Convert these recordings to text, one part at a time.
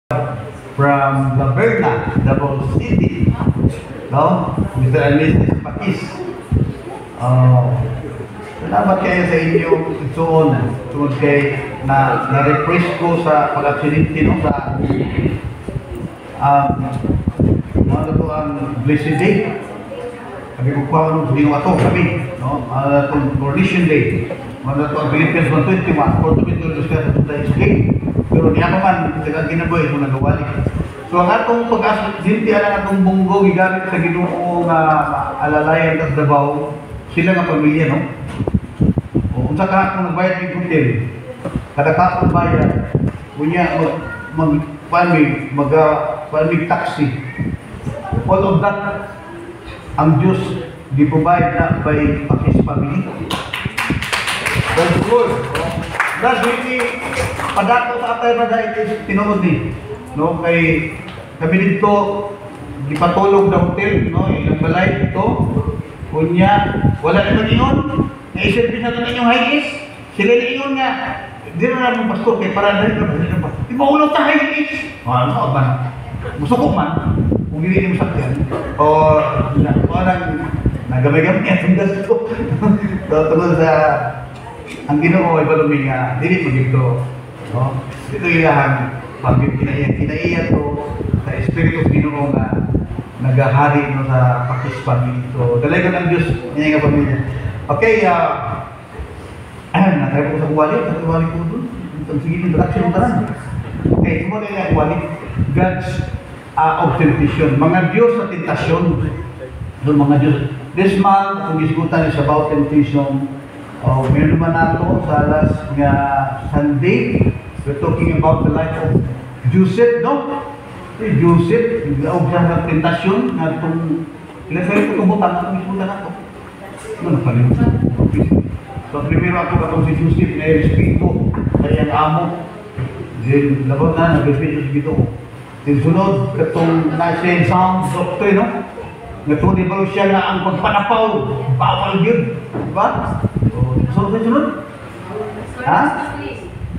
from Laverna, Davao City, no? Mr. and Mrs. Pakis. Salamat kayo sa inyong isuon. Tungod kay na-refresh ko sa pag-aksidente no, sa ano to ang Blessed Day. Sabi ko pa ano, ginawa to kami, no? Itong Coronation Day. Ano to ang Philippines 121, for to be to discuss sa Day. Pero niya pa man, ginaboy mo nagawali. So ang atong pag-aksidente ang atong bunggo gigamit sa Ginoo nga alalayan sa Davao, sila nga pamilya, no? O unsa ka kung nagbayad ng hotel, kada kapon bayad, kunya mag taxi. All of that, ang Diyos di provide na by Pakis family. That's good. That's really padato sa atay na dahil tinuod ni. No, kay kami dito gipatulog na hotel, no, ilang balay dito. Kunya, wala na mag-ingon. Na-i-service na ito na inyong high-is. Sila na-ingon nga. Hindi na namin pastor, kaya para dahil na di maulog sa high-is. Ano ba? Musukok man. Kung hindi mo sakyan. O, parang nagamay-gamay ang gasto. So, tungkol sa ang Ginoo ay baluming nga, dili mo dito. No? Ito ilahang kinaiyan to sa Espiritu Ginoo nga nagahari no, sa Pakis family. So, dalaga ng Diyos niya nga pamilya. Okay, natry ko sa kuwali ko doon. Sige, introduction mo tanan. Okay, sumunod na yung kuwali. God's of temptation. Mga Diyos sa tentasyon. Doon mga Diyos. This month, kung isgutan is about temptation. Meron naman nato sa last nga Sunday. We're talking about the life of Joseph, no? Joseph, naglaog siya ng tentasyon na itong ilang sa'yo ko tumutan na itong isbutan na ito. Ano na pala? So, primero ako katong si Joseph na i-respect ko sa iyang amo. Then, labot na, nag-respect sa Ginoo. Then, sunod, katong nasa yung sound doctor, no? Nagtunay ba siya na ang pagpanapaw, bawal yun. Diba? So, sunod? Ha?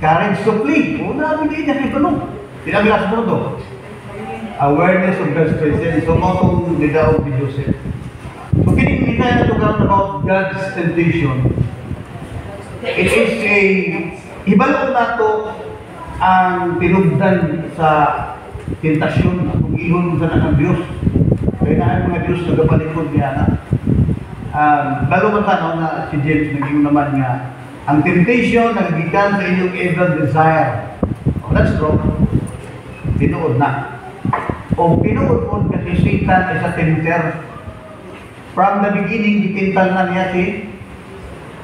Courage to flee. O, namin niya kay Tanong. Pinabilas mo ito. Awareness of God's presence. So, motong nidaog ni Joseph. So, kinigita na ito about God's temptation. It is a ibalong nato ang tinugdan sa tentasyon kung ihon sa ng Diyos. Kaya na mga Diyos nagapalikod niya na. Lalo man tanaw na si James naging naman nga ang temptation nagikan sa inyong evil desire. Oh, that's true. Tinuod na. O pinuod po kasi Satan ay sa tempter. From the beginning, gitintal na niya si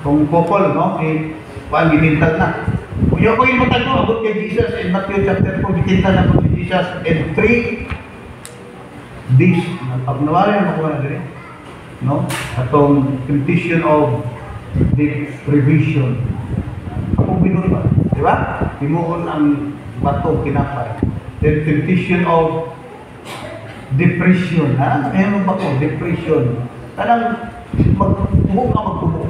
kung couple, no? Gitintal na. Kung yung ko yung matalo, abot kay Jesus in Matthew chapter 4, gitintal na po si Jesus in 3 days. Pag-nawari na makuha na din. No? Atong temptation of deprivation. Akong binuot ba? Di ba? Timuon ang bato, kinapay. The temptation of depression. Ha? Ngayon ba ko? Depression. Tanang magtubo ka magtubo.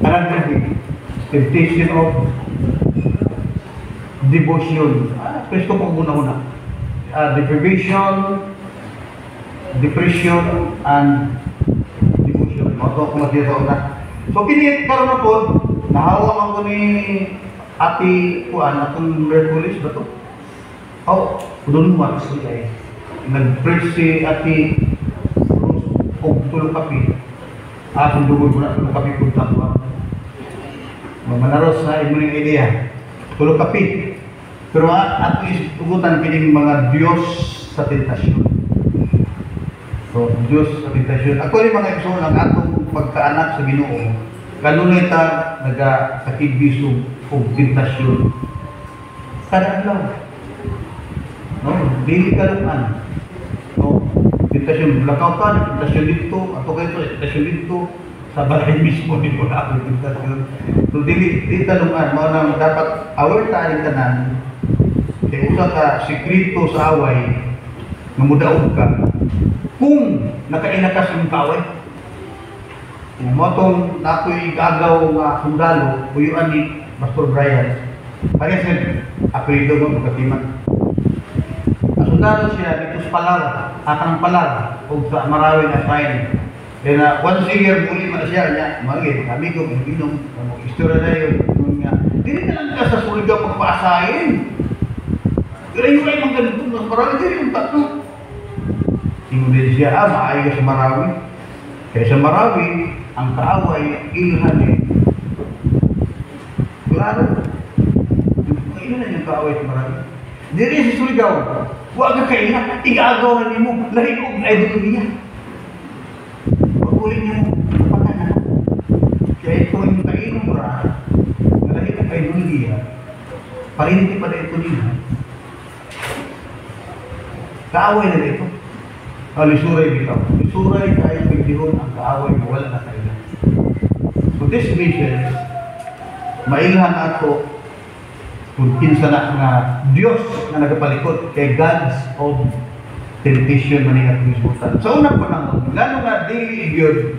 Tanang gabi. Temptation of devotion. Presto pang una-una. Deprivation, depression, and devotion. Ito kung matira na. So, kinit karoon ako, nahawak ako ni Ate Juan, atong Merculis ba ito? Doon mo ako siya eh. Nag-preach si Ate Rose kung tulong kapi. Kung dugod mo na tulong kapi kung takwa. Manaros na yung idea. Tulong kapi. Pero at least tugutan pining mga Diyos sa tentasyon. So, Diyos sa tentasyon. Ako rin mga ibso ng atong pagkaanak sa Ginoo. Kanunay ta nagakakibisog o tentasyon. Kadalaw. No, dili kaluman. No, tentasyon blackout ka, tentasyon dito, ato kayo tentasyon dito sa bahay mismo dito na ako tentasyon. So dili kaluman, mao nang dapat aware ta ning tanan. Kay usa ka sekreto sa away nga mudaog ka kung nakainakas yung kaway. Motong na ako'y gagaw nga sundalo, buyuan ni Pastor Brian. Kaya sir, apelido mo, magkatiman. sundalo siya dito sa Palar, akang Palar, o sa Marawi na sign. Kaya once a year, muli man siya, niya, magi, kami ko, inom, istorya na yun, hindi na lang ka sa Surigao magpaasahin. Kaya yung kayo mga ganito, mas marami din yung tatlo. Tingin din siya, maayos sa Marawi. Kaya sa Marawi, ang kaaway, ilhan eh. Klaro. Ilhan yung kaaway sa Marawi. Diri sa Surigao, huwag ka kayo na, igagawa mo, lahi ko ay dunia. Pag-uli niyo mo, kapatan na. Kaya ito yung kainom ra, lahi ko ay dunia, parinti pa na ito niya. Kaaway na ito. Lisuray bitaw. Lisuray tayo pagdihon ang kaaway na wala na tayo. So this mission, mailhan ato kung kinsa na nga Diyos na nagapalikot kay God's of temptation man nga tumisbutan. Sa unang panahon, lalo nga dili yun,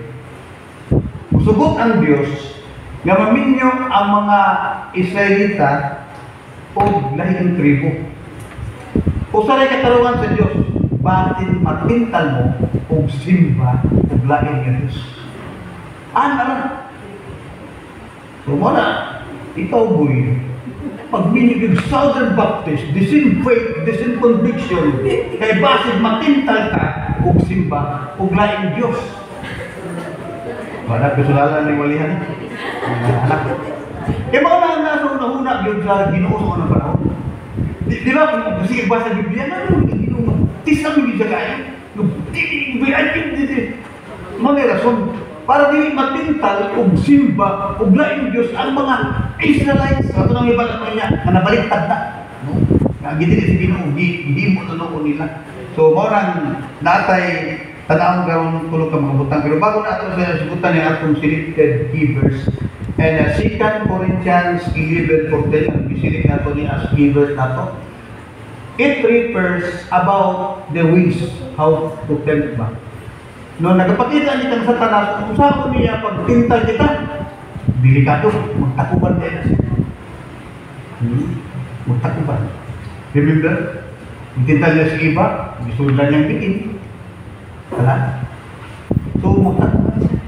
sugot ang Diyos nga maminyo ang mga Israelita o lahing tribo. Usaray katarungan sa Diyos, bakit matintal mo o simba o laing ng Diyos? Ano? So muna, ikaw boy, pag minigig Southern Baptist, the same faith, the same conviction, kay basid matintal ka o simba o laing Diyos. Wala kasulalan ni walihan. Anak ko. Kaya mga nasa una-una, yun sa Ginoo sa unang panahon. Di ba, kung kasi iba sa Biblia, ano yung Ginoo? Tisang yung isa kayo. Mga rason, para di matintal o simba o laing Diyos ang mga Israelites. Ito nang iba na niya, na nabaliktad na. Gindi si Ginoo, hindi mo tunuon nila. So, morang natay tanawang gawang tulog ka mga butang. Pero bago na ito sa sugutan ni atong selected givers, and 2 Corinthians 11:14, ang bisilik na ito ni as givers na ito, it refers about the ways how to tempt ba. No, nagpakita ni kang Satanas, kung saan niya pagtintal kita, delikado, magtakuban din na siya. Magtakuban. Remember? Magtintal niya sa iba, gisuldan niyang bikin. Wala. So, magtakuban siya.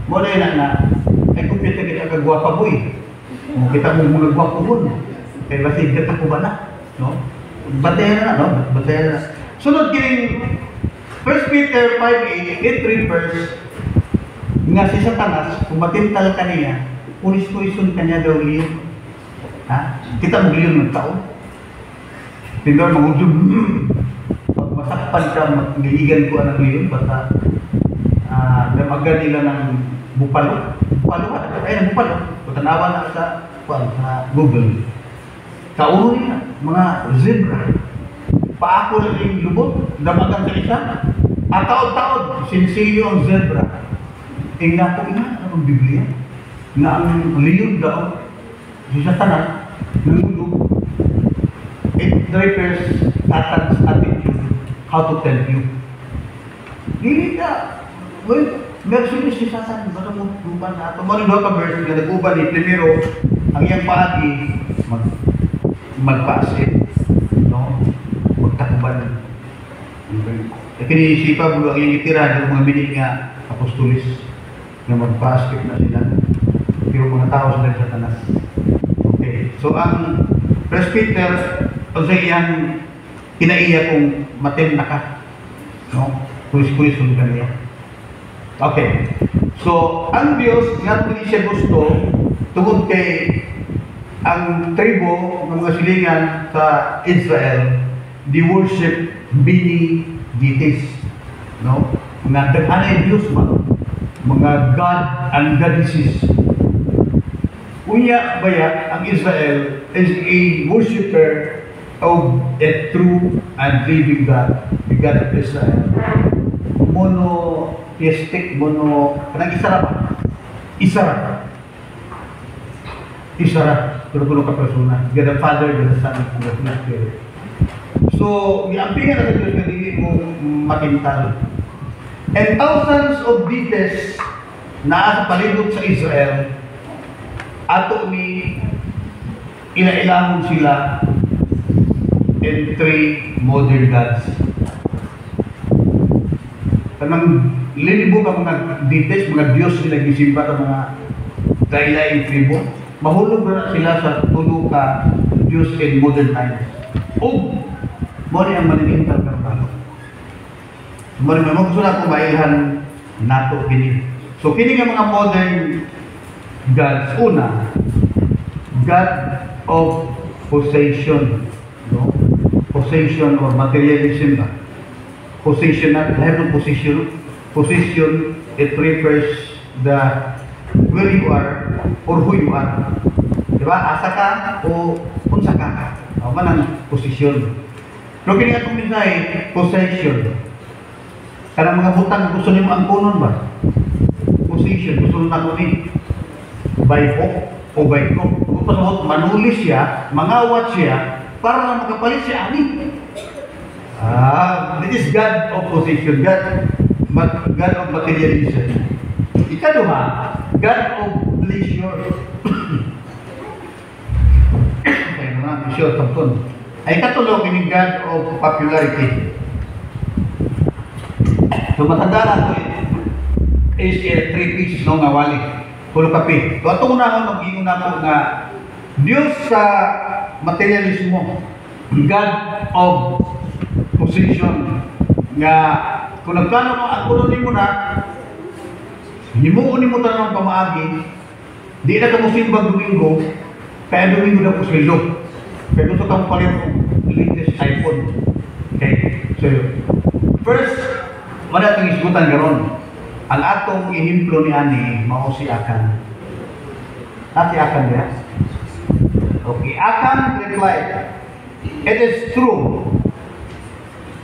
Muna yun na, ay kung kita kagwapa boy. Kung kita mo mga gwapo mo, kaya basig kita ko ba na? No? Batayan na, no? Batayan na. Sunod kining 1 Peter 5:8, it refers nga si Satanas, kung matintal ka niya, pulis-pulisun ka niya daw liyon. Ha? Kita mo liyon ng taon. Tingnan mo, pag masakpan ka, magiligan ko ang liyon, basta namaga nila ng bupalo. Bupalo, ay, bupalo. Patanawa na sa Google. Kauno nila, mga zebra. Paako na yung lubot, damagan sa isa. At taod-taod, sinsiyo ang zebra. Nga po ang Biblia. Nga ang liyon daw, si Satanas, nangulog. It refers Satan's attitude, how to tell you. Dili ka, well, meron si Satan, ba't mo lupa na ito? Mga doon ka verse, na nag-uban ni Primero, ang iyang paagi, magpaasin. No? Magtakuban. Kinisipa mo ang iyong itira ng mga binig nga apostolis na magpaasin na sila. Pero mga tao sila sa Satanas. Okay. So, ang 1 Peter, o sa iyang kinaiya kung matim na ka. No? Kulis-kulisun ka niya. Okay. So, ang Diyos, nga hindi siya gusto, tungkol kay ang tribo ng mga silingan sa Israel, they worship many deities. No? Mga anay Diyos ba? Mga God and goddesses. Unya baya, ang Israel is a worshipper of a true and living God, the God of Israel. Monotheistic, kanang isara ba? Isara. Pero puno ka persona. God the Father, God the Son, and God the Spirit. So, iampingan na sa Diyos na hindi mo makintal. And thousands of deities na sa palibot sa Israel, ato ni inailahon sila and 3 modern gods. Kanang linibo ka mga deities, mga Diyos sila gisimba ka mga daylaing tribo, mahulog na sila sa tulo ka Diyos in modern times. O, mo rin ang maninintal ka ba? Mo rin mo gusto na akong mailhan nato kini. So kini nga mga modern gods, una, God of possession, no? Possession or materialism ba? Possession, not have no possession. Possession, it refers the where you are or who you are. Diba? Asa ka o unsa ka. O man ang posisyon. Pero kini atong minay, possession. Karang mga butang gusto nimo ang kunon ba? Possession, gusto na ko ni by hook o by crook. Kung pasahot, manulis siya, mangawat siya, para lang makapalit siya ani. This is God of possession, God of materialism. Ikaduha, God of pleasure. Kaya naman, pleasure, tampon. Ay katulong ini God of popularity. So matandaan ko is 3 pieces no nga wali. Pulo kape. So atong unahon mag-ingon ako nga Diyos sa materialismo, God of possession, nga kung nagplano mo ang kuno nimo na himuon nimo tanang pamaagi, di na ka mo simbang Domingo, kaya Domingo na po sweldo. Kaya gusto kang palit ng latest iPhone. Okay, so first, wala itong isgutan garon. Ang atong ihimplo ni Ani, mao si Akan. Ati Akan niya? Okay, Akan replied, "It is true.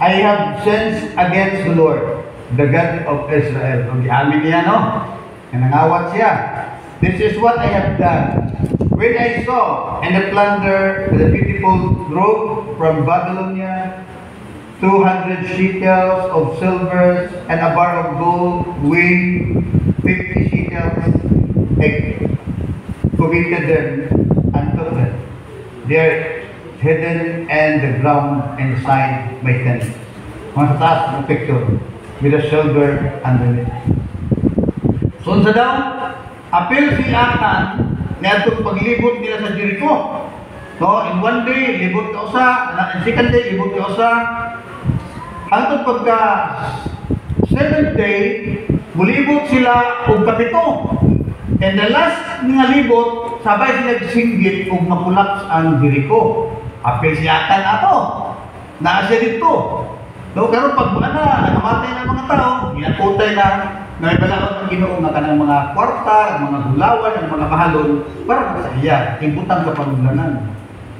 I have sinned against the Lord, the God of Israel." Okay, amin niya, no? Nangawat siya. "This is what I have done. When I saw and the plunder the beautiful robe from Babylonia, 200 shekels of silver and a bar of gold weighing 50 shekels, I committed them and took them. They are hidden in the ground inside my tent." Mga sa taas ng picture with a silver underneath. So sa daw, apil si Akan na itong paglibot nila sa Jericho. So in one day, libot ka usa, in second day, libot ka usa. Hangtod pagka 7th day, mulibot sila og kapito. And the last nga libot, sabay sila singgit og mapulaps ang Jericho. Apil si Akan ato. Naa siya dito. So karon pag ana nakamatay na mga tao, ginakutay na may balaod ng Ginoo nga kanang mga kwarta, ang mga gulawan, ang mga mahalon para sa iya, ibutang sa panuglanan.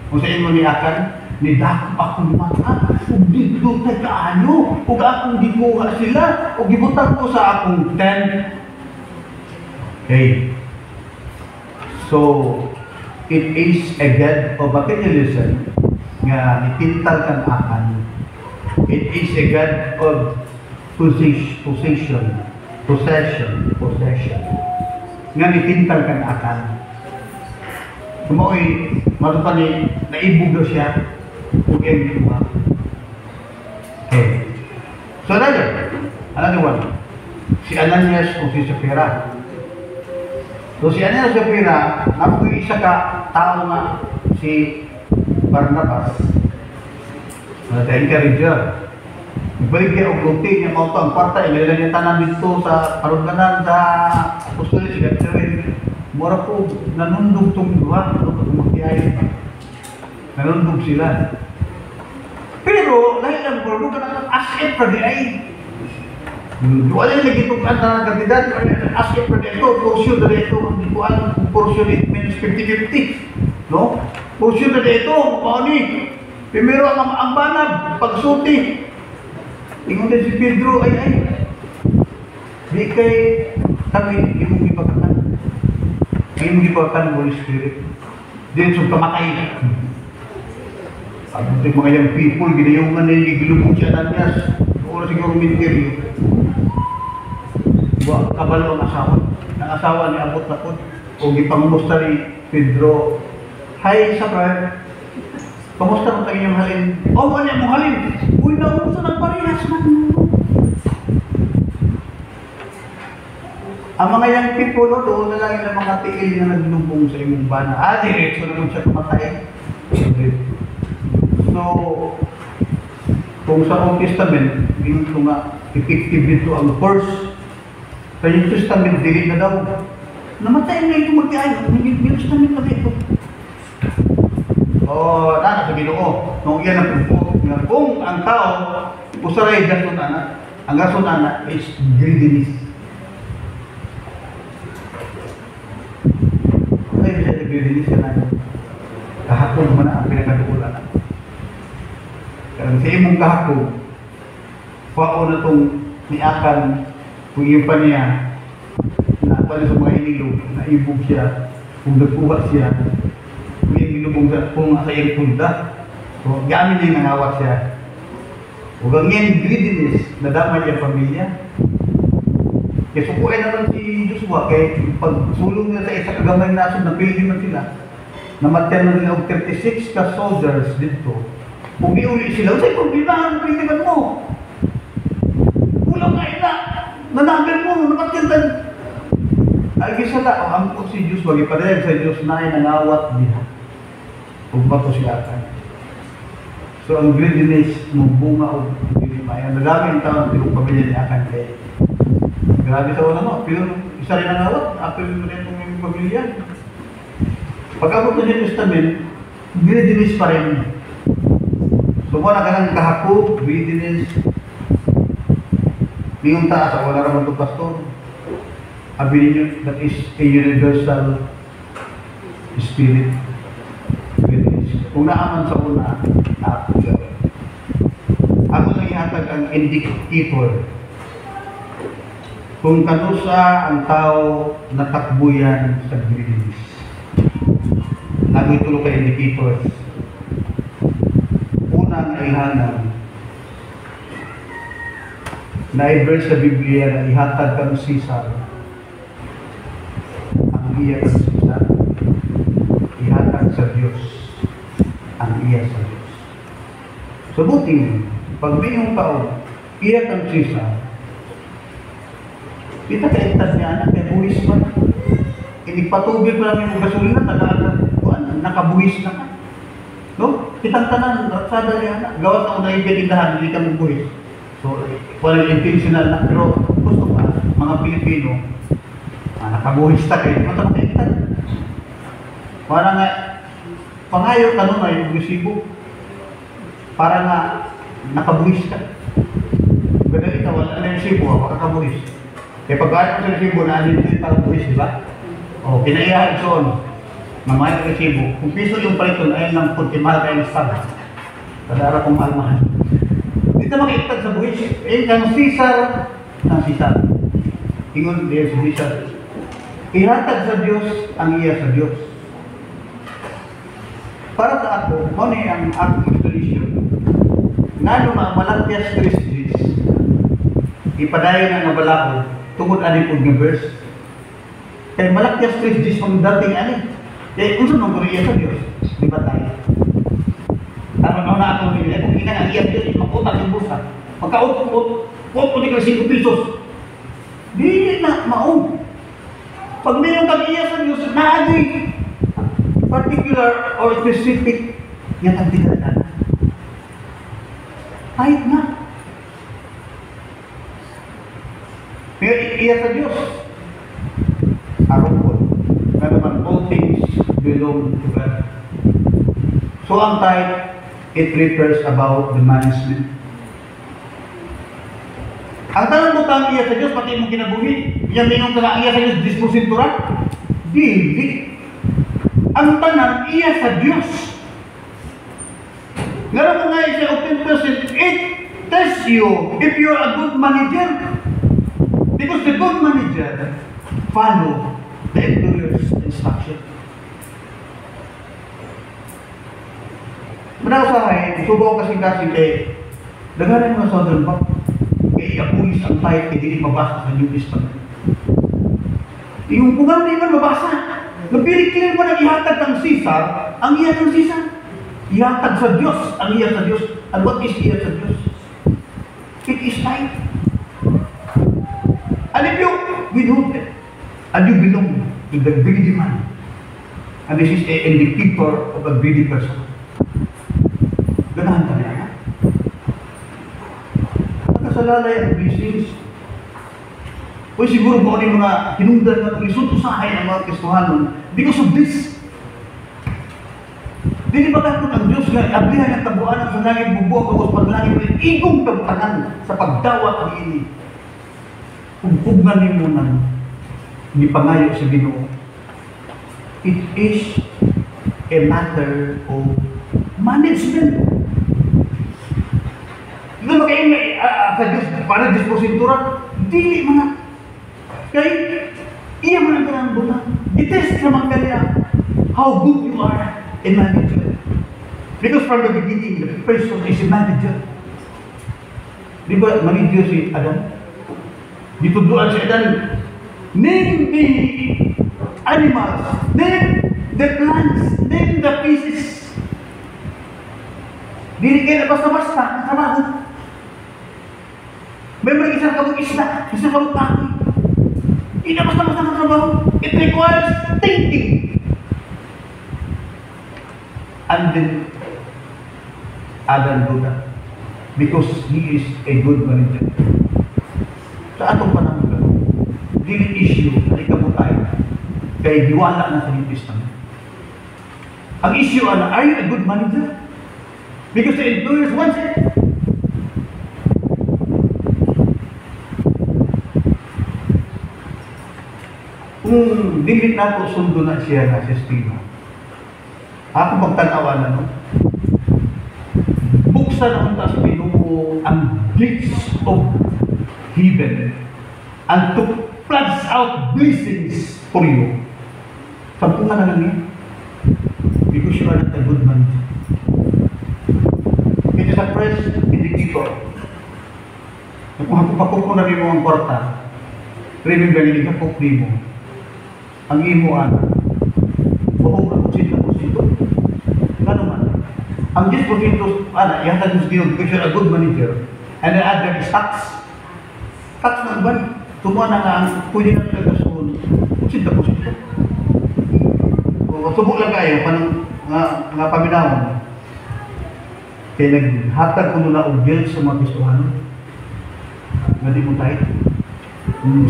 Kung sa imo ni Akan, nidakop akong mata, ug dito tay kaayo, ug akong gikuha sila, ug gibutang ko sa akong tent. Okay. So, it is a God of materialism nga nipintal kang Akan. It is a God of possession. Nga nipintal kang Akan. Kumoy, matupan ni naibog daw siya ug iyang gikuha. Okay. So another one. Si Ananias o si Sapphira. So si Ananias o Sapphira, napoy isa ka tao nga si Barnabas. Na-encourager. Balik niya og luti niya mao to ang kwarta ilalagay niya tanan dito sa paruglanan sa apostol si Gabsawin. Mura po nanundog tong duha no magtiay. Nanundog sila. Pero lahi lang ko ka as if pa di ay. Wala lagi itong kanta ng kandidat, as if pa di ito, portion na ito, hindi ko alam kung portion it means 50-50. No? Portion na ito, mukha ni. Primero ang banab, pagsuti. Ingon din si Pedro, ay. Di kay kami, imong ipagkatan. Imong ipagkatan ng Holy Spirit. Din sa kamakay. Ang mga young people, ginayungan na yung gilubog siya Ananias. Oras siguro minteryo. Kabalo ang asawa. Ang asawa ni abot na po. O ipangumusta ni Pedro, "Hi, Sapphira." Kamusta mo tayo yung halin? O, ano yung halin? Uy, nauso ng parehas man. Ang mga young people, doon na lang yung mga tiil na naglubong sa imong bana. Diretso naman siya kumatay. So, kung sa Old Testament, yung nga, effective dito ang first. Sa New Testament, dili na daw. Namatay na ito mag-iay. New Testament na ito. O, nasa Ginoo. Nung iyan ang pagpo. Kung ang tao, usaray gasunana, ang gasunana is greediness. Ay, siya greediness ka na. Kahapon mo na ang pinagkatukulan na. Kaya sa imong kahapon, pao na itong niakan kung iyo pa niya na pala sa mga hinilog, na ibog siya, kung nagkuha siya, kung yung hinilog kung sa iyong punda, so gamit niya yung nangawat siya. Huwag ang yung greediness na damay yung pamilya. Kaya sukuin naman si Joshua, kaya pagsulong niya sa isa kagamay nasun, napili man sila, namatyan na nila og 36 ka soldiers dito. Kung iuli sila, sa'yo problemahan, pilihan mo. Kulang nga ina, nanagan mo, nakatyantan. Ay, gisala, ang po si Diyos, wag ipadayag sa Diyos na ay nangawat niya. Kung ba to siya atan. So, ang greediness, mong bunga o pinimaya, nadami ang taon, pero pamilya niya akan kayo. Grabe sa wala mo, pero isa rin nangawat, apel mo rin itong pamilya. Pagkabot na New Testament, greediness pa rin. So, mo na ka ng kahapon, greediness. Ngayong taas, wala naman ito, pastor. Sabi ninyo, that is a universal spirit. Greediness. Kung naaman sa una, naapos siya. Ako lang ihatag ang indicator. Kung kanusa ang tao natakbuyan sa greediness. Nagoy tulo ka indicators. Unang kailangan na i-verse sa Biblia na ihatag kang Caesar. Ang iya kang Caesar. Ihatag sa Diyos. Ang iya sa Diyos. So buti, pag biyong tao, iya kang Caesar, kita kaitad niya anak, kaya buwis man. Inipatubig pa namin yung gasolina, nakabuwis na ka. No? Kitang tanan, raksada niya anak, gawas na unang ibigitahan, hindi ka magbuwis. So, walang intentional na, pero gusto ka, mga Pilipino, nakabuwis na kayo, matang kaitad. Para nga, pangayo ka nun ay resibo. Para nga, nakabuwis ka. Ganda ikaw, wala na yung resibo, makakabuwis. Kaya pag-aayos ko sa resibo, naanin ko yung pag-buwis, di ba? O, kinaiyahan soon, mamaya ng resibo. Kung piso yung paliton, ayun lang po, timahal kayo ng stab. Kadara kong mahal-mahal. Dito makikitag sa buwis. Eh, ang Caesar, Ingon din si Caesar. Ihatag sa Diyos, ang iya sa Diyos. Para sa ako, mo ni ang akong explanation. Nga malagpias Christis, ipadayon ang nabalakod, tungkol aning pag verse. Kaya malagpias Christis, ang dating aning. Kaya kung saan nung kuriya sa Diyos, di ba tayo? Tama na ako nila, kung ina nga iyan Diyos, makutak yung busa. Pagka-upot ni ka 5 pesos. Di na maong. Pag mayroong kag-iya sa Diyos, naagay particular or specific, yan ang dinadala. Kahit na. Pero iya sa Diyos, arupon. Na naman, all things belong to God. So ang tithe, it refers about the management. Ang tanong mo tang iya sa Diyos, pati mong kinabuhi. Yan din yung tanong iya sa Diyos, dispositura? Dili. Ang tanong iya sa Diyos. Ngayon mo nga isa of 10%, it tests you if you're a good manager. Because the good manager follow the employer's instruction. Manasahay, subo ko kasing kay daganan mga Southern Bank. Kaya iapulis ang tithe, kaya hindi mabasa sa New Testament. Yung kung ano naman mabasa, nabili clear mo na ihatag ng Caesar, ang iya ng Caesar. Ihatag sa Diyos ang iya sa Diyos. And what is iya sa Diyos? It is life. And if you withhold it, and you belong to the greedy man, and this is a indicator of a greedy person. Ganahan ka niya. Nakasalalay ang blessings. O siguro kung ano yung mga hinungdan na isutusahay ang mga Kristohanon because of this. Dili ba kakot ang Diyos nga ablihan ang tabuanan sa langit bubuo kapos paglangit ng igong tabuanan sa pagdawat ni ini. Pugpugan ni mo nang ni pangayo sa Ginoo. It is a matter of management. Ito ba kayo sa Diyos para dispositura? Dili mga kay iya man ang kanang bulan. I-test naman kanya how good you are in management. Because from the beginning, the person is a manager. Di ba, manager si Adam? Dituduan si Adam, name the animals, name the plants, name the pieces. Dili kayo na basta-basta, trabaho. May mga isang kabog isla, isang kabog kahoy. Hindi na basta-basta ng trabaho. It requires thinking. And then, Adam do that. Because he is a good manager. Sa atong panahon ka, dili issue, halika mo tayo. Kaya hiwala na sa New Testament. Ang issue na, are you a good manager? Because the employers want it. Kung dili na po sundo na siya na si Espino, ako magtanawa na, no? Buksan ang taas Pinuo ang gates of heaven and to floods out blessings for you. Sampungan na lang yan. Because you are not a good man. It is a first indicator. Kung hapupakok mo na rin mo ang kwarta, remember nila hapuk rin mo. Ang imo anak, buong ako sila ko sito. Gano'n man. Ang 10% anak, ihatag mo sa Diyos because you're a good manager. And the other is tax. Tax na ba? Tumuha na nga ang pwede na talaga soon. Sila ko sito. Subok lang kayo, nga paminahon. Kaya naghatag ko nila og guilt sa mga Kristohanon. Nga di mo tayo.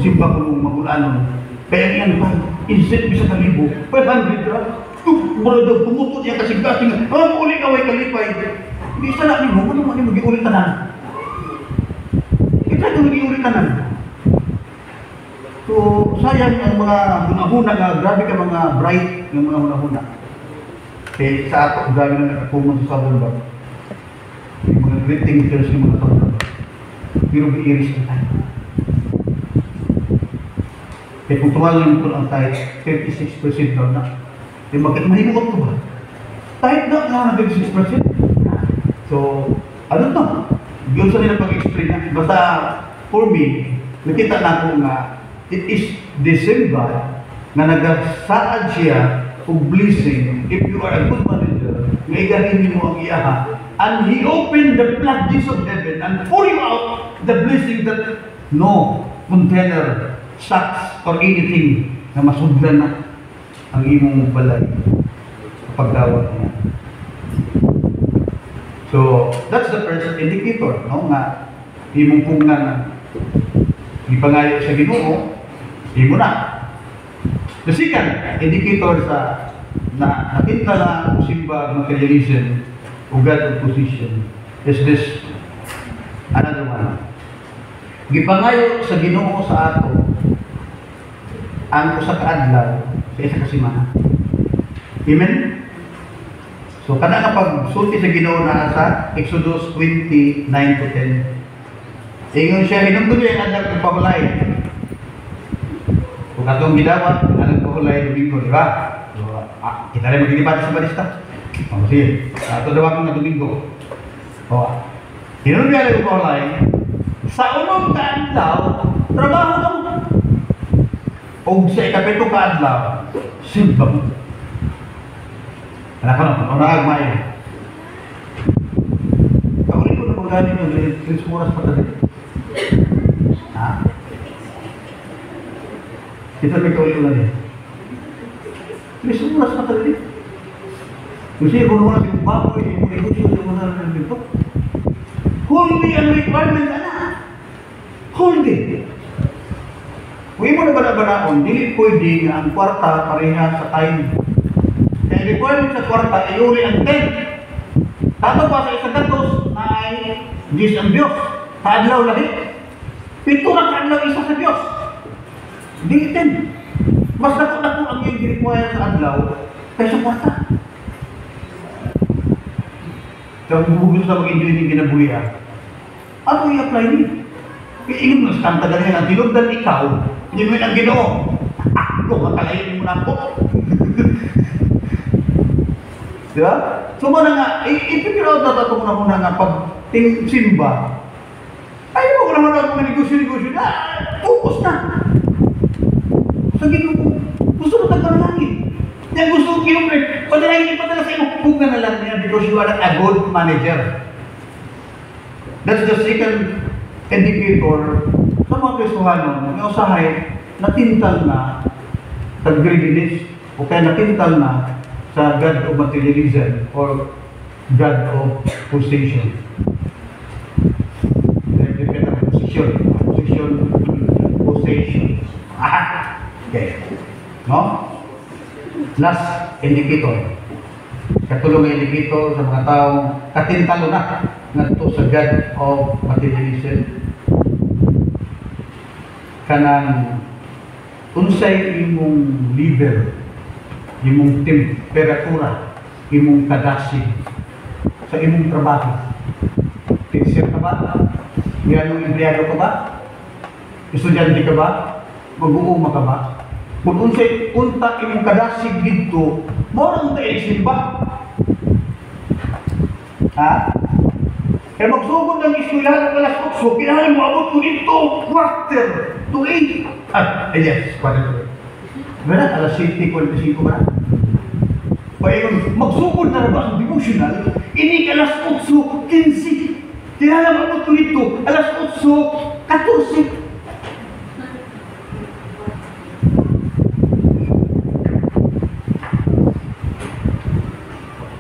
Simba ko nung magulanon. Kaya yan ba? Inset bisa kalibo. 500 ra. Mura daw pumutot yan kasi gasing. Uli ka way kalipay. Hindi isa na mo. Ano man yung mag-iulit tanan? Ito yung mag-iulit tanan. So, sayang ang mga hunahuna nga. Grabe ka mga bright ng mga hunahuna. Kaya sa ato, grabe na nakakuman sa sabon ba? Yung mga great thinkers yung mga tao. Pero bi-iris na tayo. Kaya kung tumalang ito ang tayo, 36% daw na. Eh, bakit mahimukot ko ba? Kahit na 36%. So, ano to? Yun sa nila pag-explain na. Basta, for me, nakita na ko nga, it is December na nagasaad siya kung blessing. If you are a good manager, may gahin mo ang iyaha. And He opened the floodgates of heaven and pouring out the blessing that no container, sacks, or anything na masudlan na ang imong balay pagdawat niya. So, that's the first indicator, no? Nga imong pungan na ipangayo sa Ginoo, imo na. The second indicator sa na nakita lang simba materialism o God of position is this another one. Gipangayo sa Ginoo sa ato ang usa ka adlaw sa isa ka semana. Amen? So, kada nga pagsulti sa Ginoo na sa Exodus 20:9-10. Ingon siya, hinungtod niya yung adlaw ng pahulay. Kung atong gidawat, anong pahulay Domingo, di ba? So, kita rin magdidebate sa balista. Sige, ato daw akong na Domingo. Hinungtod niya yung pahulay. Sa unong kaadlaw, trabaho ka mo. O sa ikapito kaadlaw, simba mo. Anak ko na, unahag mayo. ganito, 3 oras pa tayo. Ha? Kita may kaulit eh. 3 oras pa tayo. Kasi kung wala yung baboy, yung negosyo, yung wala dito. Holy ang requirement na. Holy. Kung mo na bana-banaon, hindi pwede nga ang kwarta pareha sa time. Kaya requirement sa kwarta ay uli ang 10. Tato pa sa isang datos ay 10 ang Diyos. Kaadlaw lahi. 7 na kaadlaw isa sa Diyos. Hindi 10. Mas dako-dako ang yung require sa adlaw kaysa kwarta. Kaya kung gusto na mag-enjoy yung ginabuhian, ano i-apply niyo? Iyon mo sa kanta ganyan, ang tinugdan ikaw, hindi mo ang Ginoo. Ako, makalayin mo na ako. Diba? So muna nga, ipipil out na ito muna nga pag simba, ayaw ko naman ako negosyo na, focus na. Sa Ginoo, gusto mo tagkaralangin. Yang gusto ko kinumre, padalangin padala sa iyo, huwag na lang niya because you are a good manager. That's the second indicator sa mga Kristohano, ng usahay, natintal na sa greediness o kaya natintal na sa God of materialism or God of possession. Depende na possession. Okay. No? Last indicator. Katulong indicator sa mga taong katintalo na ngadto sa God of materialism. Kanang unsay imong level, imong temperatura, imong kadasig sa imong trabaho. Teacher ka ba? Yanong empleyado ka ba? Estudyante ka ba? Mag-uuma ka ba? Kung unsay unta imong kadasig dito, mo ra unta isimba. Ha? Kaya magsugod ng eskwelahan ng alas 8, kailangan mo abot ko dito, quarter to 8. Yes, quarter to 8. Wala, alas 7:45 ba? Kaya magsugod na ba ang devotional, ini alas 8:15. Kailangan mo abot ko dito, alas 8:14.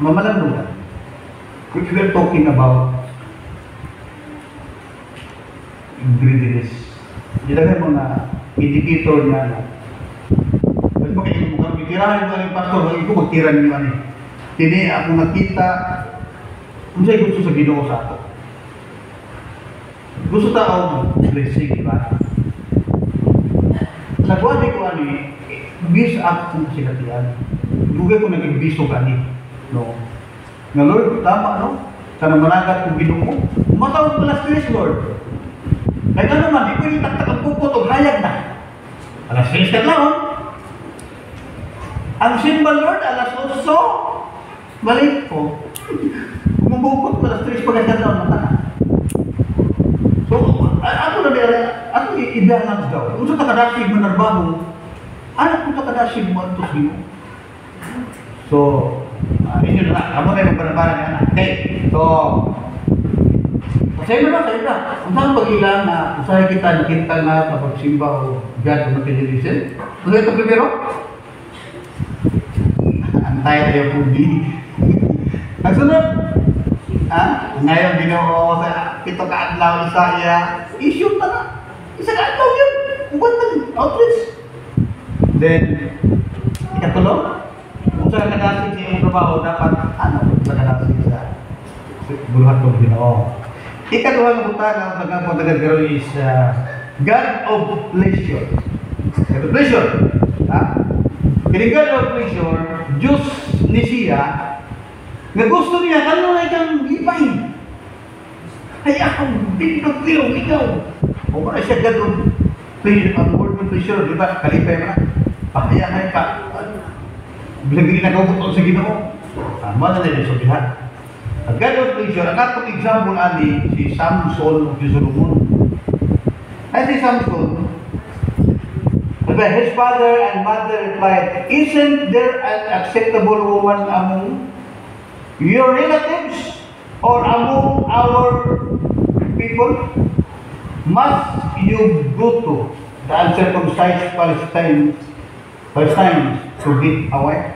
Mamalang lugar. If we are talking about greediness, yun ang mga indicator na kasi makikita mo kami, tirahan mo ang pastor, huwag ko magtiran nyo ano. Hindi ako nakita kung sa'yo gusto sa Ginoo sa ako. Gusto tao blessing, di ba? Nagwadi ko ano bis up kung sikatian. Lugay ko naging biso gani. No. Nga Lord, tama no? Sana managat kong Ginoo. Matawag pala stress, Lord. Kaya nga naman, di ko yung taktak ang pupot o hayag na. Alas 6 ka lang. Ang simba, Lord, alas 8. Balik ko. Kumubukot pala stress pag ang ganda mata na. So, ako na dira, ako i-balance daw. Kung sa takadasig mo narbaho, anak kung takadasig mo ito sa'yo. So, inyo na, kamu na yung barang-barang yan. Okay, so, sa'yo na, kung saan pag-ilang na usahay kita, nakita na sa pagsimba o God o materialism, kung ito primero, antay tayo pundi. Ang sunod, ngayon Ginoo sa pito kaadlaw Isaya, issue ta na. Isa kaadlaw yun, uban na outreach. Then, ikatulo, kung sa kadasig sa iyong trabaho, dapat sa kadasig sa buluhan ko Ginoo. Ikaduhang butang ang pagkakapagdagaro is God of pleasure. God of pleasure. Kini God of pleasure, Diyos ni siya, nga gusto niya, ano na kang ipay? Ay ako, bindog niyo, ikaw. O ba siya God of pleasure, ang word of pleasure, di ba? Kalipay mo na. Pahayahan ka. Bilagin na gawin sa Ginoo. Tama na nila sa bihan. Ang God of pleasure, ang atong example ani si Samson o si Solomon. Ay si Samson, his father and mother replied, "Isn't there an acceptable woman among your relatives or among our people, must you go to the uncircumcised Palestinians to get a wife?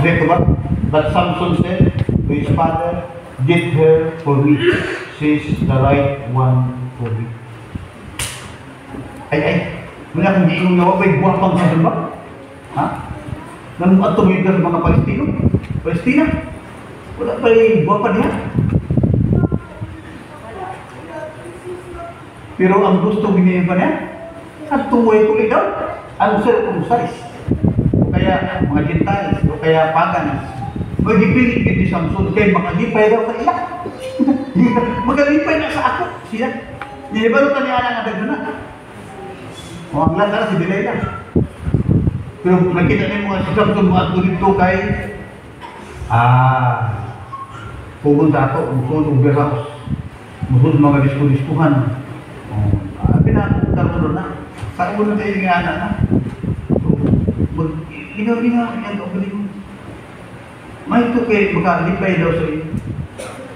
Dito ba? But Samson said to his father, "Get her for me. She's the right one for me." Ay, wala akong giingong nawa, may guwapang sa ba? Ha? Ganun at tumigil sa mga Palestina? Wala pa yung guwapa niya. Pero ang gusto ginayon pa niya, ang tuloy-tuloy daw, uncircumcised. O kaya mga Gentiles, o kaya pagans. Magipilit ni Samson, kaya makalipay daw sa ila. Magalipay na sa ako, siya. Nilibalutan niya ang adag na. O ang lahat si Delilah. Pero nakita niyo mga si Samson mga dito kay pupunta ako, musunod ng warehouse, musunod mga diskuskuhan. Pinakaroon na. Saan mo na tayo nga na? Linaw-linaw yan o galing mo. May ito kayo makalipay daw sa iyo.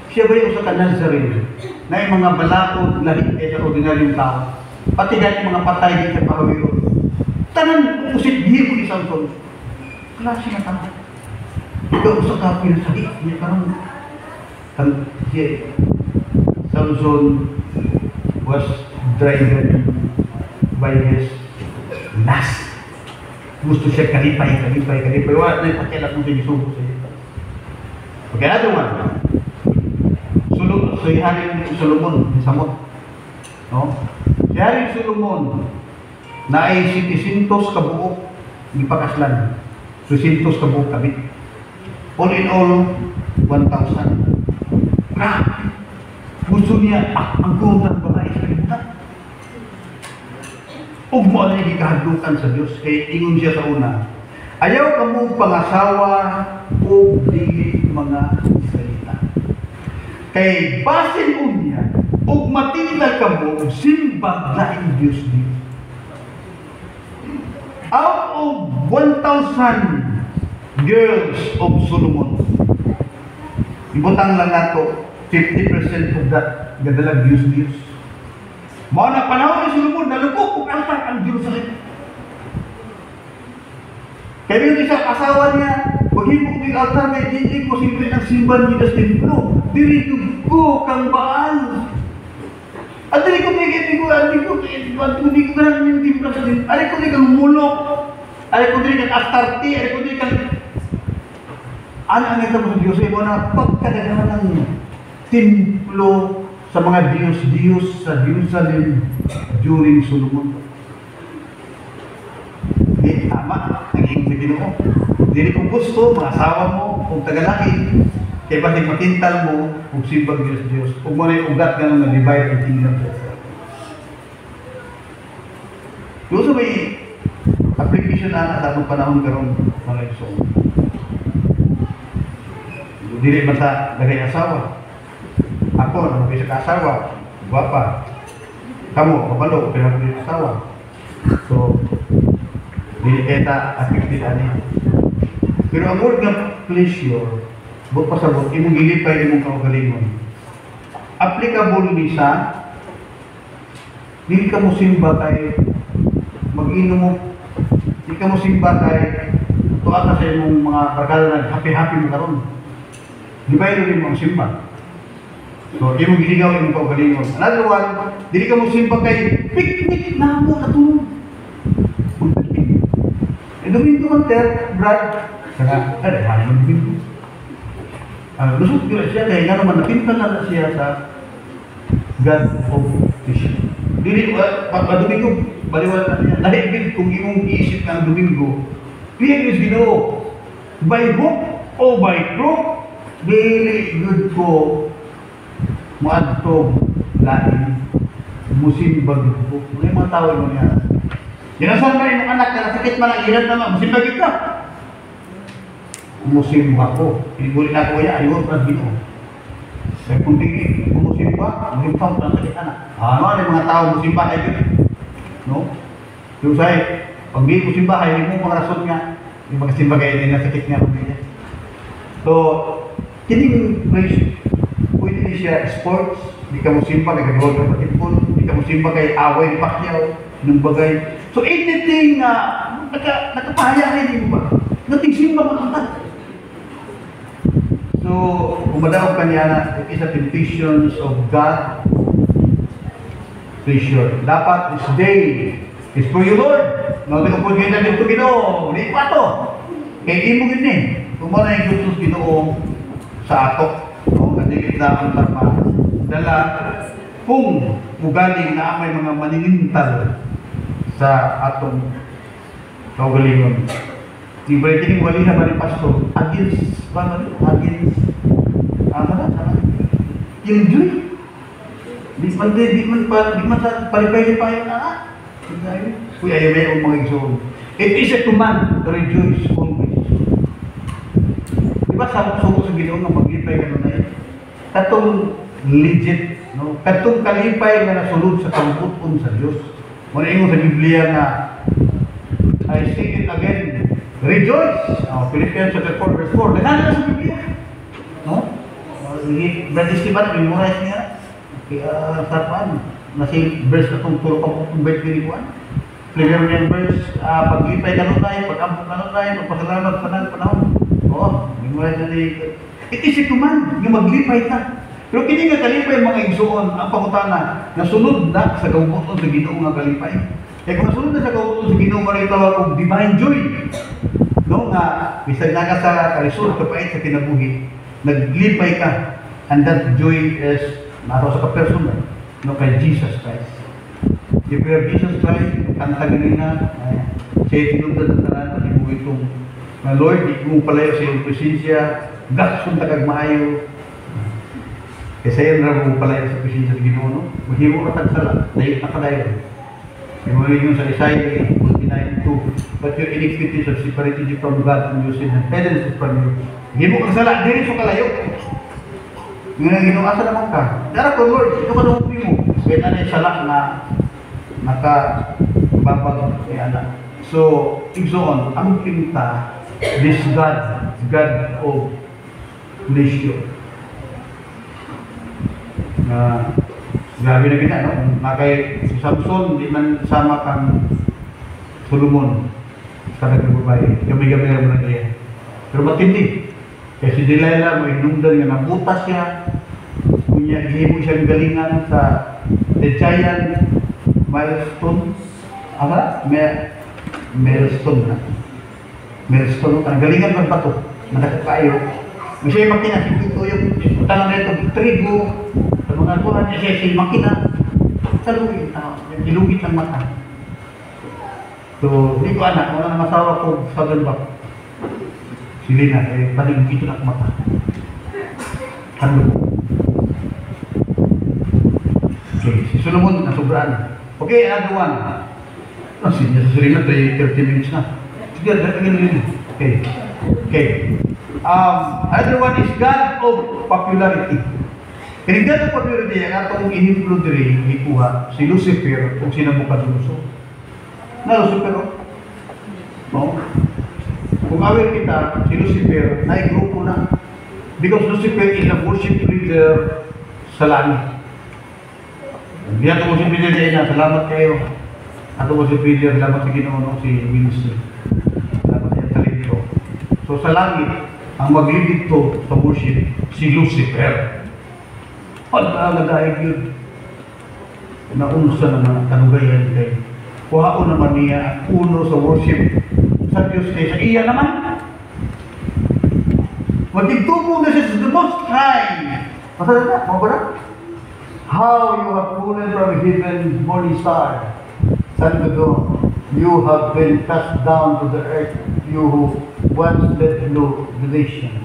Siya ba yung sa kanan sa rin? Na yung mga balakod, lahit sa ordinaryong tao. Pati ganyan mga patay din sa parawiro. Tanan, usit bihir ko ni Samson. Klase na tao. Ikaw sa kapil sa hit. Niya parang Samson was driven by his lust. Gusto siya kalipay. Wala na yung pakialat mo siya isubo sa iyo. Okay, another one. Si Haring Solomon, si Samot. No? Si Haring Solomon, na ay 700 kabuok ni Pakaslan. 200 kabuok kabit. All in all, 1,000. Gusto niya, ang kurang babae sa kalimutan. Huwag mo alay ikahadlukan sa Diyos, kaya ingon siya sa una, ayaw ka mong pangasawa o dili mga salita. Kay basin mo niya, o matintal ka mo, simbag laing Diyos niyo. Out of 1,000 girls of Solomon, ibutang lang nato, 50% of that, gadalag Diyos. Mga na panahon ni Solomon, nalupok kung ang Diyos sa rin. Kaya yung isang asawa niya, maghimok ng altar kay Diyos mo simple ng simban niya sa templo. Diri ko kang Baal. At diri ko ganang yung templo sa templo. Ari ko di kang mulok. Ari ko di kang Astarte. Ari ko di kang ano ito mo sa Diyos. Ito na pagkadagaman ng templo sa mga Diyos sa Jerusalem during Solomon. Hindi, tama. Naging Ginoo. Dili kung gusto, mga asawa mo, kung tagalaki, kaya pati matintal mo, kung simbang Diyos. Kung mo na yung ugat nga na divide ang kingdom sa isa. Doon sa may application na natapong panahon karon mga isong. Dili basta lagay asawa. Ako, nabay sa kasawa, guwapa. Kamu, kapalo, pinagulong asawa. So, dili kita affected ani. Pero ang word nga pleasure, buot pasabot, imong gilipay imong kaugalingon. Applicable ni sa, dili ka mo simba kay mag-inom mo, dili ka mo simba kay tuwa ka sa imong mga barkada na happy-happy mo karon. Di ba yun yung mga simba? So, imong giligaw imong kaugalingon. Another one, dili ka mo simba kay picnic na mo katulog. Domingo Hunter, Brad, kaya, ano yung Domingo? Lusot ko siya, kaya nga naman, napintan na siya sa God of Fishing. Dili, Domingo, baliwala na niya. Nahigit kung imong iisip ng Domingo, is Ginoo. By hook o by crook, really good ko muadtog lain, musimbag ko. May mga tao mo niya. Dinasan pa rin ng anak na sakit man ang ilan naman, musimba kita. Musimba ko. Pinigulin na ko ya, ayaw pa Ginoo. Kaya kung tingin, musimba, musimba ko ang sakit anak. Ano yung mga tao musimba ay gano'n? No? Yung sa'yo, pag di musimba ay hindi mo mga rason nga, yung magsimba kayo din na sakit nga pamilya. So, kining praise, pwede siya sports, di ka mo simba kay gagawin ka patipon, di ka mo simba kay away ni Pacquiao, nung bagay. So anything na nakapahaya rin mo ba? Nothing simba makakata. So, kumadaog kanya na it is a temptations of God. Pleasure. Dapat this day is for you, Lord. Nang ko po ganyan dito Ginoo, di pa to. Kaya di mo gini. Kung mo na yung gusto Ginoo sa ato, no, kadikit na ang tama. Dala kung ugaling na may mga maninintal sa atong kaugalingon. Iba ito yung wali na ba ni Pastor? Against yung joy. Di man sa palipay-lipay na. Kuya, ayaw may ang mga igsoon. It is a command to rejoice always. Diba sa Ginoo nga maglipay ka na yan? Katong legit, no? Katong kalipay na nasulod sa kamputon sa Diyos. Muna ingo sa Biblia na I say it again, rejoice! Philippians chapter 4 verse 4. Nagana na sa Biblia. No? Brother Esteban, memorize niya. Kaya sapan, nasi verse na itong puro pang-convert kinikuan. Clear mo yung verse, paglipay na tayo, pag-ampok na tayo, magpasalamat sa panahon. Oo, memorize na niya. It is a command, yung maglipay ka. Pero kini nga kalipay mga igsuon, ang pangutana, nasunod na sa gawuton sa Ginoo nga kalipay. Kaya kung nasunod na sa gawuton sa Ginoo, maritawag og divine joy. No nga, bisag na ka sa kalisod, kapait sa kinabuhi, naglipay ka, and that joy is naro sa ka-person, no, kay Jesus Christ. If we have Jesus Christ, kanta ganina, siya tinundan sa tanan, ibu itong, Lord, di mo palayo sa iyong presensya, gasun takag maayo, kasi yan na mo palayo sa presensya sa Ginoo, no? Mahimo ka tagsala, dahil nakadayo. Yung yung sa Isaiah 49:2, but your iniquities have separated you from God, and your sin has hidden from you. Mahimo kang sala, diri sa kalayo. Yung ginukasa naman ka. Dara ko, Lord, ito ka naman mo. Kaya na yung sala na nakababag ni anak. So, igsoon, ang pinta, this God of pleasure. Grabe na kita, no? Nakay si Samson, di man sama kang Solomon sa nagbabae. Gamay-gamay naman na kaya. Pero matindi. Kaya si Delilah, may inungdan nga nabutas siya. Kunya, ihimo siyang galingan sa The Giant Milestone. Apa? Milestone na. Milestone. Ang galingan ng bato. Nakakayo. May siya yung makina. Yung tanong na ito, trigo. Sa mga kuhan niya siya yung makina. Salugit. Ilugit ang mata. So, hindi ko anak. Wala na masawa ko sa ganbak. Sili na, paling ito na kumata. Ano? Okay, si Solomon, nasubraan. Okay, another one. Sinya sa Surinat, 30 minutes na. Sige, okay. Okay. Another one is God of popularity. Kaya God of popularity, ang atong inimplo diri, ikuha, si Lucifer, kung sinabukan-luso. Na Lucifer, no? Kung aware kita, si Lucifer, naigrupo na. Because Lucifer is a worship leader sa langit. Hindi ato worship leader niya, salamat kayo. Ato worship leader, salamat sa Ginoo, si Ministry. Salamat niya sa talento. So sa langit, ang mag-lead dito sa worship, si Lucifer. Pag-aagadaig yun. Naunsa ng mga kanugayan kay kuhaon naman niya ang uno sa worship sa Diyos kaya sa iya naman. Magtigtubong na siya sa the most high. Masala na, mga ba? How you have fallen from heaven, morning star. San Gado, you have been cast down to the earth, you who once led no nation.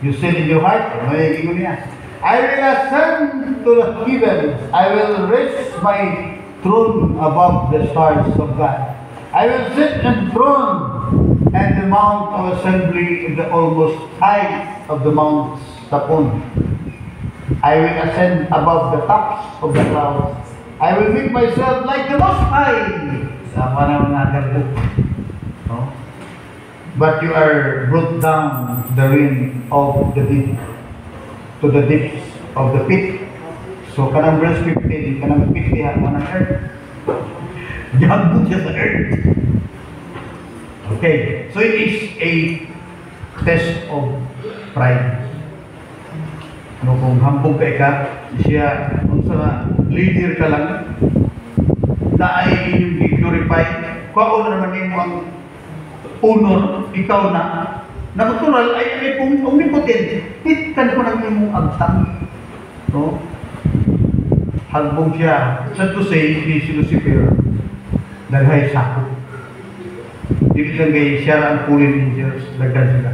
You said in your heart, may igon niya, I will ascend to the heavens, I will raise my throne above the stars of God. I will sit enthroned and the mount of assembly in the almost height of the mounts Tapon. I will ascend above the tops of the clouds. I will make myself like the Most High. Sama na mga garbo. No? But you are brought down the rim of the deep, to the depths of the pit. So, kanang verse 15, kanang pit diha mo ng earth. Jambog siya sa earth. Okay, so it is a test of pride. Ano kung hambog ka siya, kung sa leader ka lang, na ay i-glorify, kung na naman mo ang honor, ikaw na, natural ay omnipotent, hit ka naman ang imong agtang. No? Hambog siya. So to say, si Lucifer, daghay sakop. Dili lang kay siya ang fallen angels, daghan sila.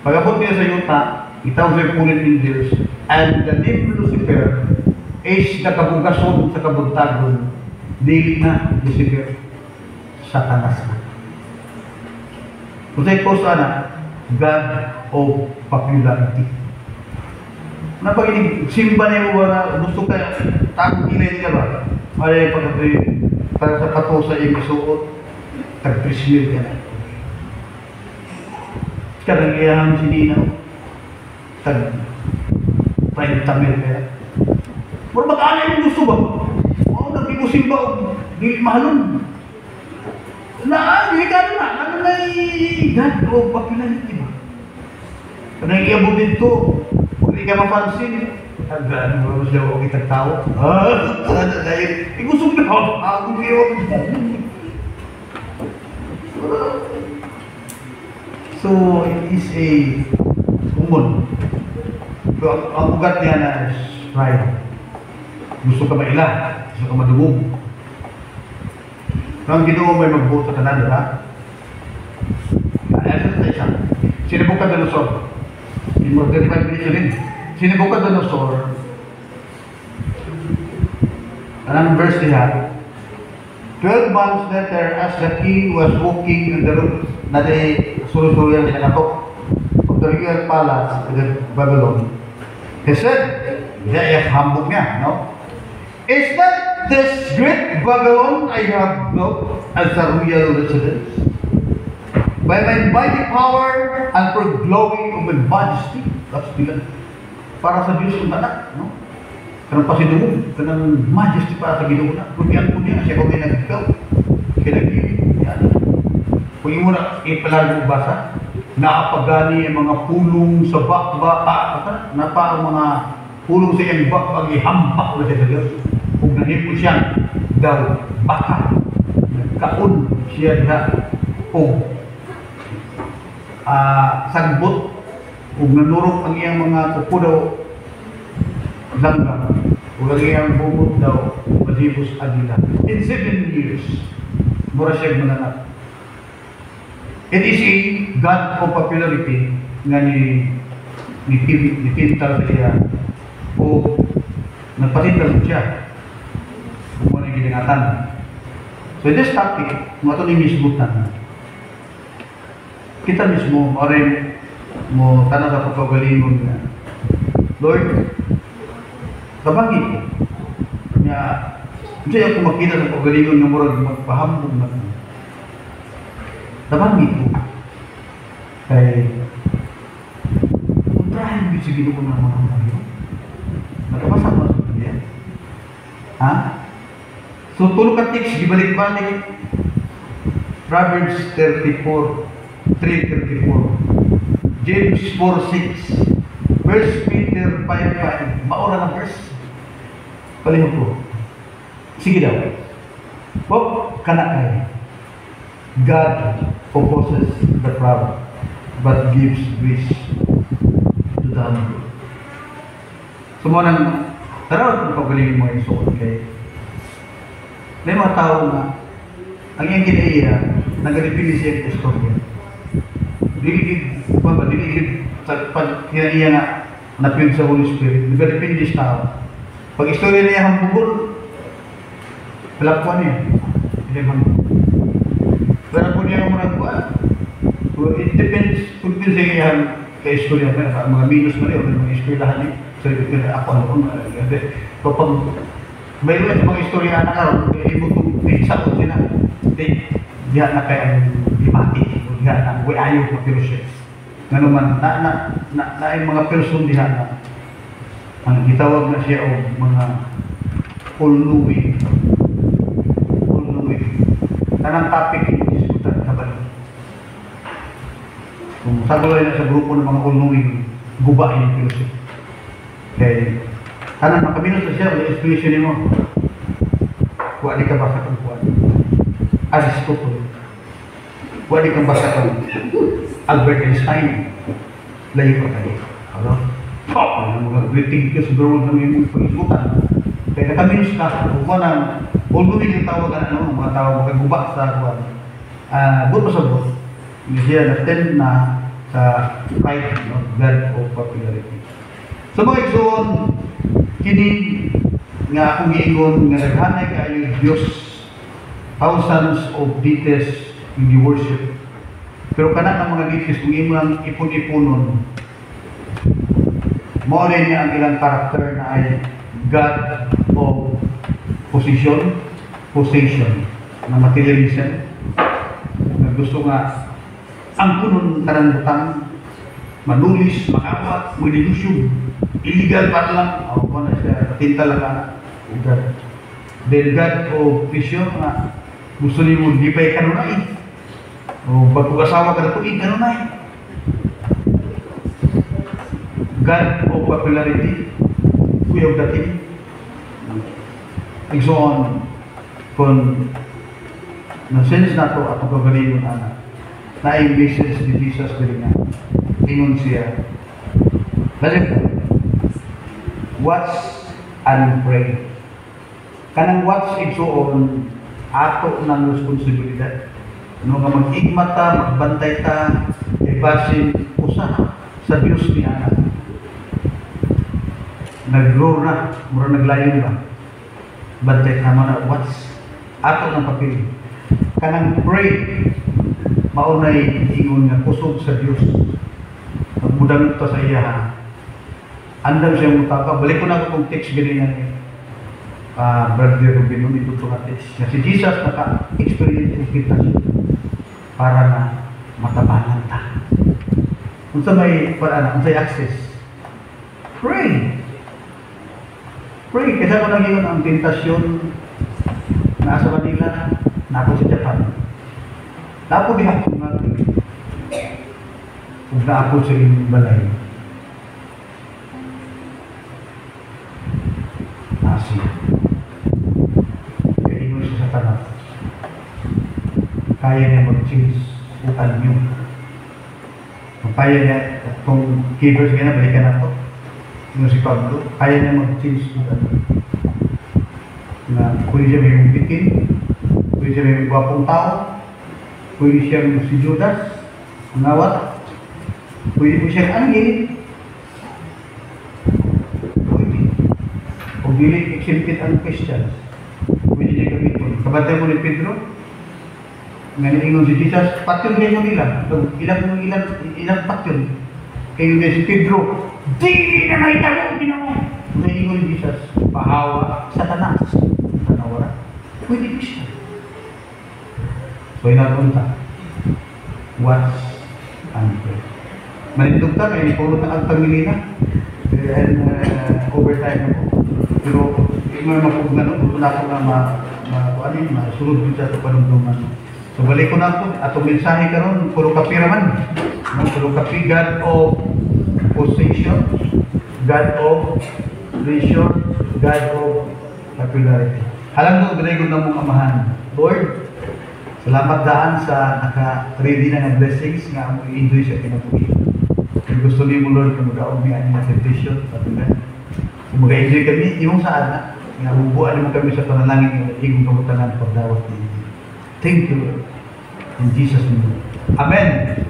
Pag-abot niya sa yuta, itawag sa fallen angels, and the name Lucifer is nakabugason sa kabuntagon, dili na Lucifer, Satanas na. Kung sa'yo po sana, God of popularity. Napaginig, simba niya mo ba na gusto ka, takong kilay nila ba? Ay, para sa pato sa iyong isuot, tag-presmil ka na. Karangyahan sininaw, tag-30 mil kaya. Pero mag-aanay mo gusto ba? Oo, nag-imusin ba? Di mahalon. Hindi ka na. Ano na God o popularity ba? Kanang iabot dito, kung di ka mapansin, ano ba siya o kitang tao? Dahil, gusto na ako yun. So, it is a common. So, ang ugat niya na is pride. Gusto ka maila, gusto ka madugog. Ang Ginoo may magbuto ka na, di ba? Ano sa isa? Sinabukadonosor. In more 35 minutes yun. Sinabukadonosor. Anong verse niya? 12 months later, as the king was walking in the roof, na di suru-suruyan sa natok of the royal palace in Babylon, he said, hambog niya, no? Is that this great Babylon I have built as a royal residence? By my mighty power and for glory of my majesty. That's bilang para sa Diyos yung anak, no? Kanang pasidungog, kanang majesty para sa Ginoo na. Kunyan po niya, siya kung may nag-ikaw. Siya nag-ibig. Yan. Kung yung muna, ipalag mo basa, naapagani ang mga pulong sa bakba, napa ang mga pulong sa iyang bakba, ihambak na siya sa Diyos. Kung nahipon siya, daw, baka, nagkaon siya na, o sagbot, kung nanurok ang iyang mga kupo daw, langgam, kung ang iyang bumot daw, malibos agila. In 7 years, mura siya mananap. It is a God of popularity nga ni pintal siya o nagpatintal siya kung ano yung ginangatan. So in this topic, mga ito ni misbutan. Kita mismo, maaaring mo tanong sa pagkagalingon na, Lord, kabangit ko. Kanya, hindi ako makita sa pagkagalingon ng murag magpahambog na. Kabangit ko. Kaya, kontrahin mo yung Ginoo ng mga mga. Nakabasa mo sa kanya? Ha? So, tulog ka text, gibalik-balik. Proverbs 3:34. James 4:6. 1 Peter 5:5. Maura ng verse. Palihog ko. Sige daw. Wag ka na ay. God opposes the proud, but gives grace to the humble. So mo nang taraw kung pagaling mo yung suot kay may mga tao na ang iyang kinaiya nagalipin siya ang istorya. Diligid sa pag kinaiya na napil sa Holy Spirit, nagalipin siya tao. Pag istorya niya hambugol, palakpuan niya. Hindi hambugol. Pero po niya yung mga buwan. So it depends kung pinsa yan kay istorya ka, mga minus na rin, mga istoryahan niya. So ako ano kung kapag mayroon sa mga istorya na karoon, ibutong isa ko sila. Diyan na kaya limati, diyan na, way ayaw ko pero siya. Nga naman, na yung mga person diyan na Ang gitawag na siya og mga all-knowing. All-knowing. Kanang topic yung diskutan sa balik. Kung sagulay na sa grupo ng mga all-knowing, guba yung philosophy. Kaya, kanang makabinos na siya, ang explanation mo. Huwag di ka basa kang kuwan. Alis ko po. Huwag di kang basa kang Albert Einstein. Layo ka kayo. Ano? Ang mga greeting ko siguro na may pag-isutan. Kaya nakabinos ka. Kung na, although yung tawag mga tawag magkaguba sa kuwan. Buto sa buto. Hindi siya na-tend na sa pride, God of popularity. So mga igsoon, kini nga akong giingon nga naghanay kayo Diyos, thousands of deities in the worship. Pero kana ng mga deities kung imo lang ipon-iponon, mao niya ang ilang karakter na ay God of possession, na materialism, na gusto nga ang punon kanang butang, manulis, makawat, magdidusyon, illegal pa lang, o kung na siya, tinta lang ka. Then God o vision na gusto niyo mo di pa kanunay. O pagkukasawa ka na tuig kanunay. God o popularity, kuyog dating. Igsoon, kung na-sense na to at pagkagaling mo na yung message ni Jesus din nga. Ingon siya. Kasi, watch and pray. Kanang watch igsoon ato ng responsibilidad. Ano nga mag-igmata, magbantay ta, ibasin usa sa Diyos ni anak. Nag-grow na, mura naglayon ba? Bantay ta mo na watch ato ng papel. Kanang pray, maunay ingon nga kusog sa Diyos. Magmudang ito sa iya. Andam siya mutaka. Balik ko na kung text ganyan Brother Rubino ito tumatis. Na si Jesus naka-experience ng kita para na matabanan ta. Kung sa may paraan, kung sa access, pray. Pray. Kasi ako lang yun ang tentasyon na sa Manila, na ako sa Japan. Napo di ako natin. Kung na ako sa inyong balay. Asia. Kaya niya mag-change utan niyo. Kaya niya, kung keyboards nga na, balikan na ito. Yung si Pablo, kaya niya mag-change utan niyo. Na pwede siya may bitin, pwede siya may gwapong tao, pwede siya si Judas, ang awat, pwede po siyang angin, pwede. Kung dili, exempted ang Christians, pwede niya gamitin. Kabantay mo ni Pedro, ngayon ingon si Jesus, patyon kayo nila. Ilang patyon. Kayo na si Pedro, di na naitalo, ginawa. Ngayon ingon ni Jesus, pahawa, satanas. Tanawara. Pwede ko siya. So inapunta. Watch and pray. Malindog ta, may pulot ng agpamilina. And overtime ako. Pero, hindi mo naman kung gano'n, gusto na ako na masunod dito sa panungtungan. So balik ko na ito, atong mensahe karon puro kapi raman. Puro kapi, God of possession, God of vision, God of popularity. Halang mo, binaygon na mong amahan. Lord, salamat daan sa naka-ready na ng blessings nga mo i-enjoy sa pinapuwi. Kung gusto niyo mo, Lord, kung mag-aog niya ang temptation, kung mag-enjoy kami, imong saan na, nga bubuan mo kami sa panalangin ng igong kamutanan pagdawat niyo. Thank you, Lord. In Jesus' name. Amen.